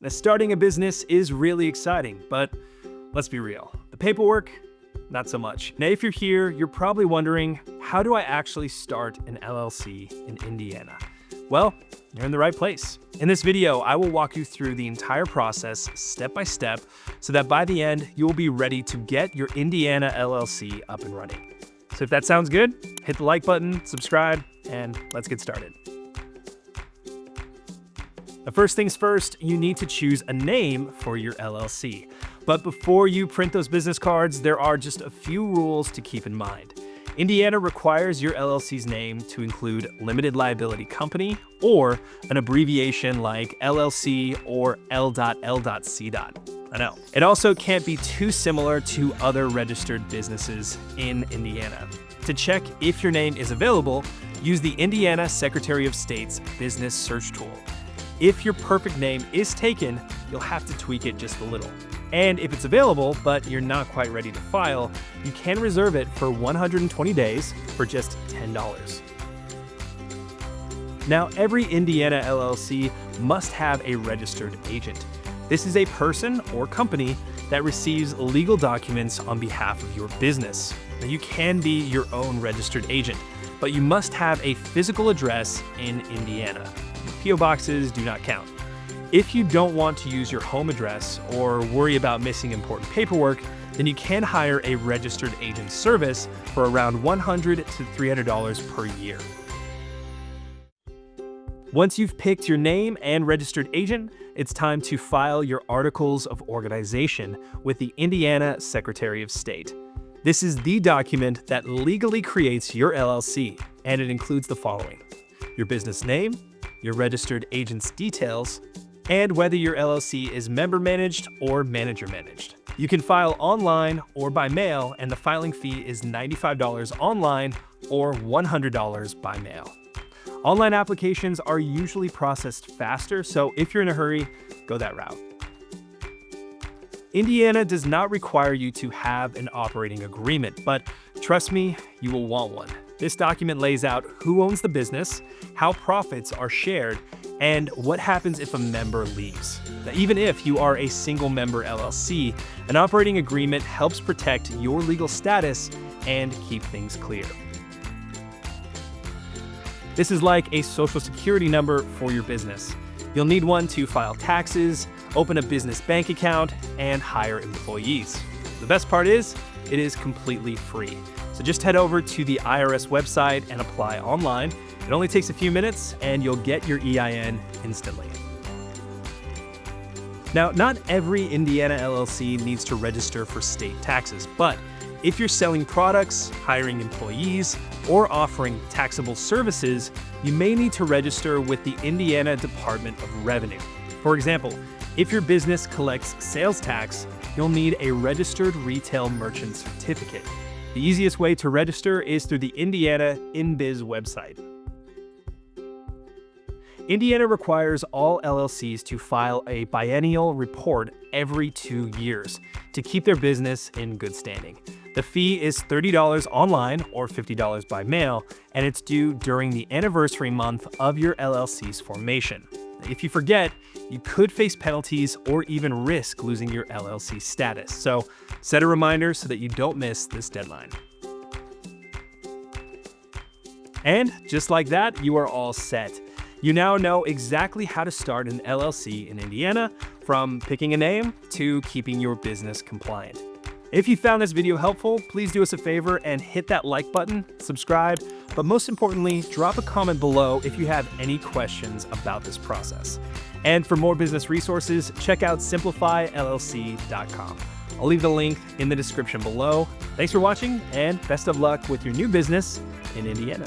Now, starting a business is really exciting, but let's be real. The paperwork, not so much. Now, if you're here, you're probably wondering, how do I actually start an LLC in Indiana? Well, you're in the right place. In this video, I will walk you through the entire process step by step so that by the end, you will be ready to get your Indiana LLC up and running. So if that sounds good, hit the like button, subscribe, and let's get started. The first things first, you need to choose a name for your LLC. But before you print those business cards, there are just a few rules to keep in mind. Indiana requires your LLC's name to include limited liability company or an abbreviation like LLC or L.L.C. I know. It also can't be too similar to other registered businesses in Indiana. To check if your name is available, use the Indiana Secretary of State's business search tool. If your perfect name is taken, you'll have to tweak it just a little. And if it's available, but you're not quite ready to file, you can reserve it for 120 days for just $10. Now, every Indiana LLC must have a registered agent. This is a person or company that receives legal documents on behalf of your business. Now, you can be your own registered agent, but you must have a physical address in Indiana. P.O. boxes do not count. If you don't want to use your home address or worry about missing important paperwork, then you can hire a registered agent service for around $100 to $300 per year. Once you've picked your name and registered agent, it's time to file your articles of organization with the Indiana Secretary of State. This is the document that legally creates your LLC, and it includes the following: your business name, your registered agent's details, and whether your LLC is member managed or manager managed. You can file online or by mail, and the filing fee is $95 online or $100 by mail. Online applications are usually processed faster, so if you're in a hurry, go that route. Indiana does not require you to have an operating agreement, but trust me, you will want one. This document lays out who owns the business, how profits are shared, and what happens if a member leaves. Now, even if you are a single member LLC, an operating agreement helps protect your legal status and keep things clear. This is like a social security number for your business. You'll need one to file taxes, open a business bank account, and hire employees. The best part is, it is completely free. So just head over to the IRS website and apply online. It only takes a few minutes and you'll get your EIN instantly. Now, not every Indiana LLC needs to register for state taxes, but if you're selling products, hiring employees, or offering taxable services, you may need to register with the Indiana Department of Revenue. For example, if your business collects sales tax, you'll need a registered retail merchant certificate. The easiest way to register is through the Indiana InBiz website. Indiana requires all LLCs to file a biennial report every 2 years to keep their business in good standing. The fee is $30 online or $50 by mail, and it's due during the anniversary month of your LLC's formation. If you forget, you could face penalties or even risk losing your LLC status. So set a reminder so that you don't miss this deadline. And just like that, you are all set. You now know exactly how to start an LLC in Indiana, from picking a name to keeping your business compliant. If you found this video helpful, please do us a favor and hit that like button, subscribe, but most importantly, drop a comment below if you have any questions about this process. And for more business resources, check out simplifyllc.com. I'll leave the link in the description below. Thanks for watching, and best of luck with your new business in Indiana.